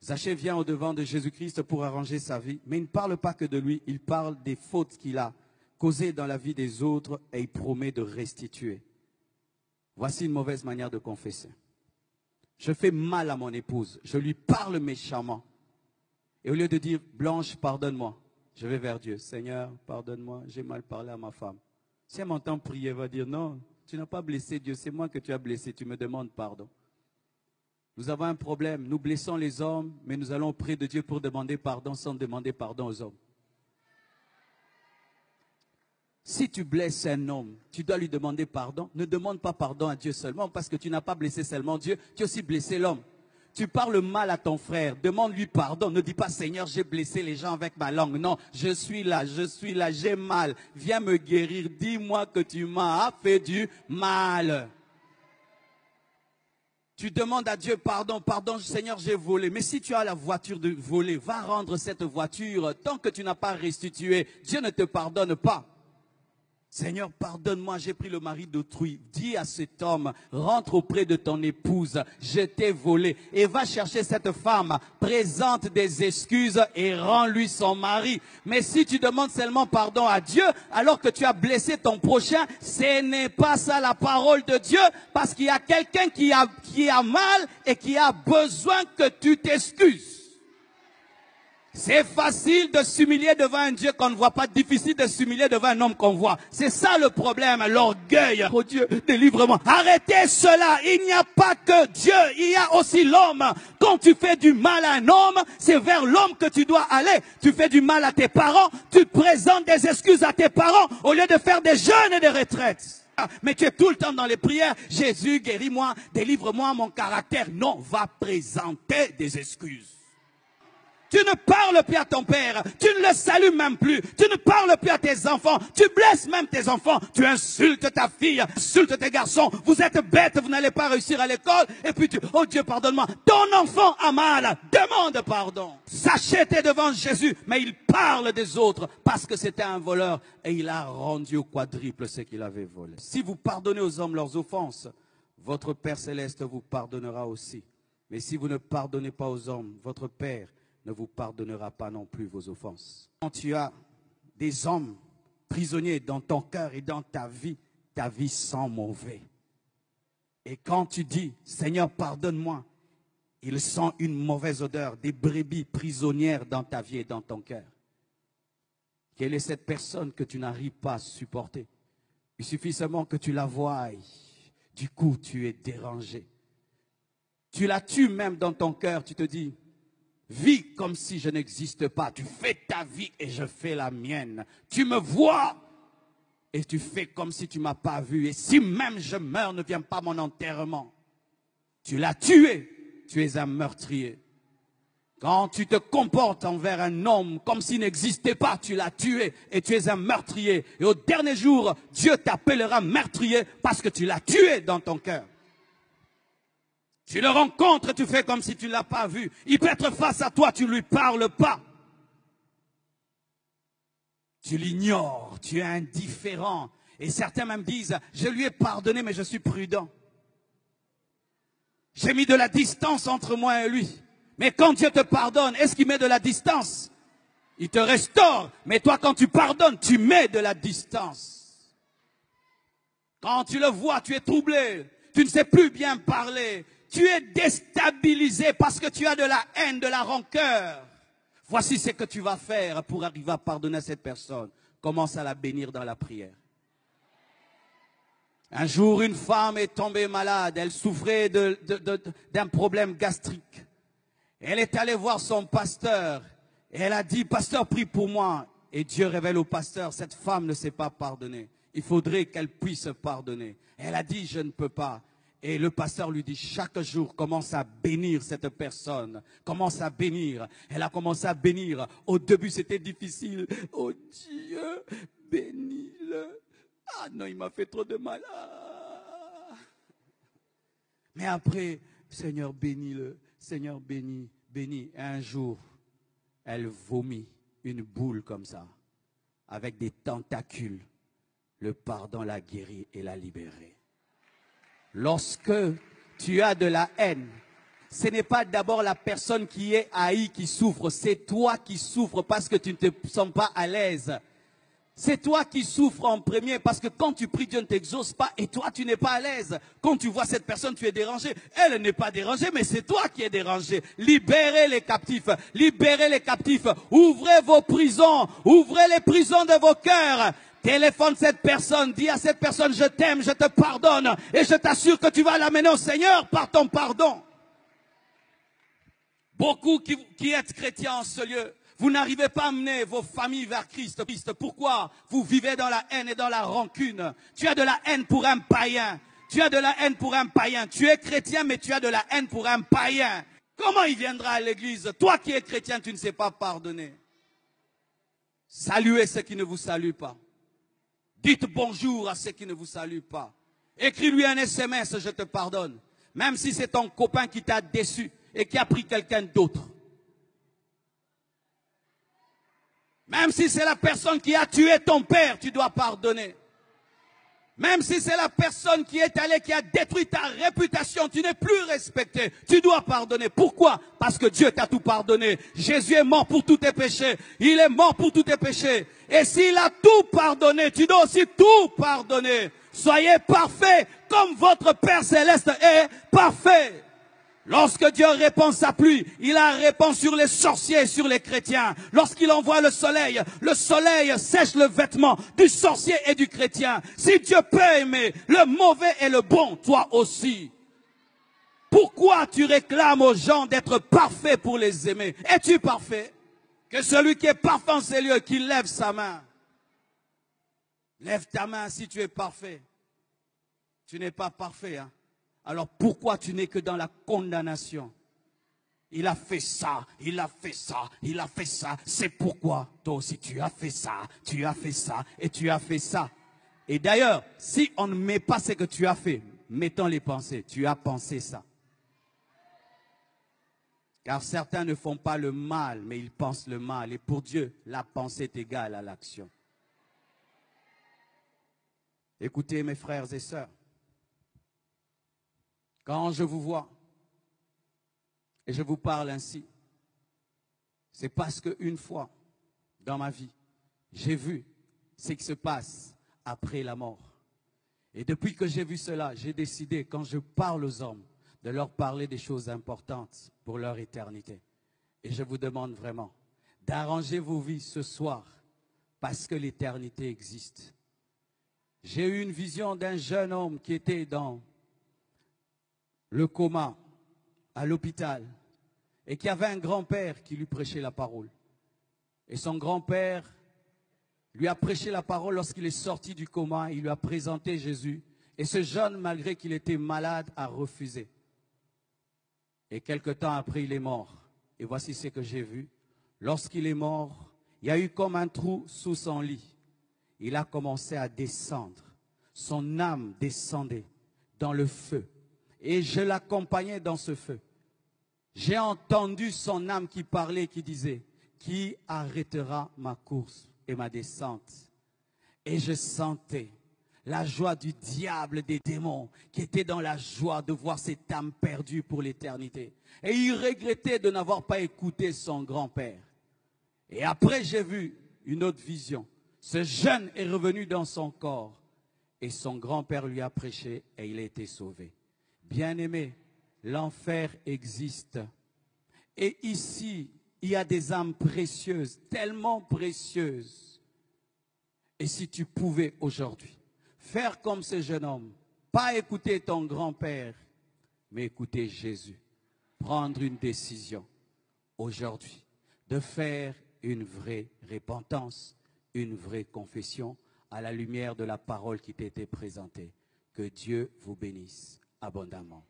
Zachée vient au-devant de Jésus-Christ pour arranger sa vie, mais il ne parle pas que de lui, il parle des fautes qu'il a causées dans la vie des autres et il promet de restituer. Voici une mauvaise manière de confesser. Je fais mal à mon épouse, je lui parle méchamment. Et au lieu de dire, Blanche, pardonne-moi, je vais vers Dieu. Seigneur, pardonne-moi, j'ai mal parlé à ma femme. Si elle m'entend prier, elle va dire, non, tu n'as pas blessé Dieu, c'est moi que tu as blessé, tu me demandes pardon. Nous avons un problème, nous blessons les hommes, mais nous allons auprès de Dieu pour demander pardon sans demander pardon aux hommes. Si tu blesses un homme, tu dois lui demander pardon. Ne demande pas pardon à Dieu seulement parce que tu n'as pas blessé seulement Dieu, tu as aussi blessé l'homme. Tu parles mal à ton frère, demande-lui pardon. Ne dis pas, Seigneur, j'ai blessé les gens avec ma langue. Non, je suis là, j'ai mal. Viens me guérir, dis-moi que tu m'as fait du mal. Tu demandes à Dieu pardon, pardon Seigneur j'ai volé. Mais si tu as la voiture de voler, va rendre cette voiture. Tant que tu n'as pas restitué, Dieu ne te pardonne pas. Seigneur, pardonne-moi, j'ai pris le mari d'autrui. Dis à cet homme, rentre auprès de ton épouse, je t'ai volé. Et va chercher cette femme, présente des excuses et rends-lui son mari. Mais si tu demandes seulement pardon à Dieu, alors que tu as blessé ton prochain, ce n'est pas ça la parole de Dieu, parce qu'il y a quelqu'un qui a mal et qui a besoin que tu t'excuses. C'est facile de s'humilier devant un Dieu qu'on ne voit pas, difficile de s'humilier devant un homme qu'on voit. C'est ça le problème, l'orgueil. Oh Dieu, délivre-moi. Arrêtez cela, il n'y a pas que Dieu, il y a aussi l'homme. Quand tu fais du mal à un homme, c'est vers l'homme que tu dois aller. Tu fais du mal à tes parents, tu présentes des excuses à tes parents au lieu de faire des jeûnes et des retraites. Mais tu es tout le temps dans les prières. Jésus, guéris-moi, délivre-moi mon caractère. Non, va présenter des excuses. Tu ne parles plus à ton père, tu ne le salues même plus, tu ne parles plus à tes enfants, tu blesses même tes enfants, tu insultes ta fille, insultes tes garçons, vous êtes bêtes, vous n'allez pas réussir à l'école, et puis oh Dieu pardonne-moi, ton enfant a mal, demande pardon. Zachée était devant Jésus, mais il parle des autres parce que c'était un voleur et il a rendu au quadruple ce qu'il avait volé. Si vous pardonnez aux hommes leurs offenses, votre Père Céleste vous pardonnera aussi. Mais si vous ne pardonnez pas aux hommes, votre Père ne vous pardonnera pas non plus vos offenses. Quand tu as des hommes prisonniers dans ton cœur et dans ta vie sent mauvais. Et quand tu dis, Seigneur, pardonne-moi, il sent une mauvaise odeur, des brebis prisonnières dans ta vie et dans ton cœur. Quelle est cette personne que tu n'arrives pas à supporter? Il suffit seulement que tu la voies. Du coup, tu es dérangé. Tu la tues même dans ton cœur, tu te dis, vis comme si je n'existe pas. Tu fais ta vie et je fais la mienne. Tu me vois et tu fais comme si tu ne m'as pas vu. Et si même je meurs, ne viens pas à mon enterrement. Tu l'as tué. Tu es un meurtrier. Quand tu te comportes envers un homme comme s'il n'existait pas, tu l'as tué et tu es un meurtrier. Et au dernier jour, Dieu t'appellera meurtrier parce que tu l'as tué dans ton cœur. Tu le rencontres, tu fais comme si tu ne l'as pas vu. Il peut être face à toi, tu ne lui parles pas. Tu l'ignores, tu es indifférent. Et certains même disent, je lui ai pardonné, mais je suis prudent. J'ai mis de la distance entre moi et lui. Mais quand Dieu te pardonne, est-ce qu'il met de la distance? Il te restaure. Mais toi, quand tu pardonnes, tu mets de la distance. Quand tu le vois, tu es troublé. Tu ne sais plus bien parler. Tu es déstabilisé parce que tu as de la haine, de la rancœur. Voici ce que tu vas faire pour arriver à pardonner à cette personne. Commence à la bénir dans la prière. Un jour, une femme est tombée malade. Elle souffrait d'un problème gastrique. Elle est allée voir son pasteur. Et elle a dit, pasteur, prie pour moi. Et Dieu révèle au pasteur, cette femme ne sait pas pardonner. Il faudrait qu'elle puisse pardonner. Elle a dit, je ne peux pas. Et le pasteur lui dit, chaque jour, commence à bénir cette personne. Commence à bénir. Elle a commencé à bénir. Au début, c'était difficile. Oh Dieu, bénis-le. Ah non, il m'a fait trop de mal. Ah. Mais après, Seigneur, bénis-le. Seigneur, bénis, bénis. Et un jour, elle vomit une boule comme ça, avec des tentacules. Le pardon l'a guérie et l'a libérée. Lorsque tu as de la haine, ce n'est pas d'abord la personne qui est haïe qui souffre, c'est toi qui souffres parce que tu ne te sens pas à l'aise. C'est toi qui souffres en premier parce que quand tu pries, Dieu ne t'exauce pas et toi, tu n'es pas à l'aise. Quand tu vois cette personne, tu es dérangé. Elle n'est pas dérangée, mais c'est toi qui es dérangé. Libérez les captifs. Libérez les captifs. Ouvrez vos prisons. Ouvrez les prisons de vos cœurs. Téléphone cette personne. Dis à cette personne, je t'aime, je te pardonne. Et je t'assure que tu vas l'amener au Seigneur par ton pardon. Beaucoup qui êtes chrétiens en ce lieu, vous n'arrivez pas à amener vos familles vers Christ. Pourquoi? Vous vivez dans la haine et dans la rancune. Tu as de la haine pour un païen. Tu as de la haine pour un païen. Tu es chrétien, mais tu as de la haine pour un païen. Comment il viendra à l'église? Toi qui es chrétien, tu ne sais pas pardonner. Saluez ceux qui ne vous saluent pas. Dites bonjour à ceux qui ne vous saluent pas. Écris-lui un SMS, je te pardonne. Même si c'est ton copain qui t'a déçu et qui a pris quelqu'un d'autre. Même si c'est la personne qui a tué ton père, tu dois pardonner. Même si c'est la personne qui est allée, qui a détruit ta réputation, tu n'es plus respecté, tu dois pardonner. Pourquoi? Parce que Dieu t'a tout pardonné. Jésus est mort pour tous tes péchés. Il est mort pour tous tes péchés. Et s'il a tout pardonné, tu dois aussi tout pardonner. Soyez parfaits comme votre Père Céleste est parfait. Lorsque Dieu répand sa pluie, il la répand sur les sorciers et sur les chrétiens. Lorsqu'il envoie le soleil sèche le vêtement du sorcier et du chrétien. Si Dieu peut aimer le mauvais et le bon, toi aussi. Pourquoi tu réclames aux gens d'être parfaits pour les aimer? Es-tu parfait? Que celui qui est parfait en ces lieux, qu'il lève sa main. Lève ta main si tu es parfait. Tu n'es pas parfait, hein? Alors pourquoi tu n'es que dans la condamnation? Il a fait ça, il a fait ça, il a fait ça. C'est pourquoi toi aussi tu as fait ça, tu as fait ça et tu as fait ça. Et d'ailleurs, si on ne met pas ce que tu as fait, mettons les pensées. Tu as pensé ça. Car certains ne font pas le mal, mais ils pensent le mal. Et pour Dieu, la pensée est égale à l'action. Écoutez mes frères et sœurs. Quand je vous vois et je vous parle ainsi, c'est parce qu'une fois dans ma vie, j'ai vu ce qui se passe après la mort. Et depuis que j'ai vu cela, j'ai décidé, quand je parle aux hommes, de leur parler des choses importantes pour leur éternité. Et je vous demande vraiment d'arranger vos vies ce soir parce que l'éternité existe. J'ai eu une vision d'un jeune homme qui était dans le coma, à l'hôpital, et qui avait un grand-père qui lui prêchait la parole. Et son grand-père lui a prêché la parole lorsqu'il est sorti du coma, il lui a présenté Jésus. Et ce jeune, malgré qu'il était malade, a refusé. Et quelque temps après, il est mort. Et voici ce que j'ai vu. Lorsqu'il est mort, il y a eu comme un trou sous son lit. Il a commencé à descendre. Son âme descendait dans le feu. Et je l'accompagnais dans ce feu. J'ai entendu son âme qui parlait, qui disait, « Qui arrêtera ma course et ma descente ?» Et je sentais la joie du diable, des démons, qui était dans la joie de voir cette âme perdue pour l'éternité. Et il regrettait de n'avoir pas écouté son grand-père. Et après, j'ai vu une autre vision. Ce jeune est revenu dans son corps. Et son grand-père lui a prêché et il a été sauvé. Bien-aimé, l'enfer existe. Et ici, il y a des âmes précieuses, tellement précieuses. Et si tu pouvais aujourd'hui faire comme ce jeune homme, pas écouter ton grand-père, mais écouter Jésus, prendre une décision aujourd'hui de faire une vraie repentance, une vraie confession à la lumière de la parole qui t'a été présentée. Que Dieu vous bénisse abondamment.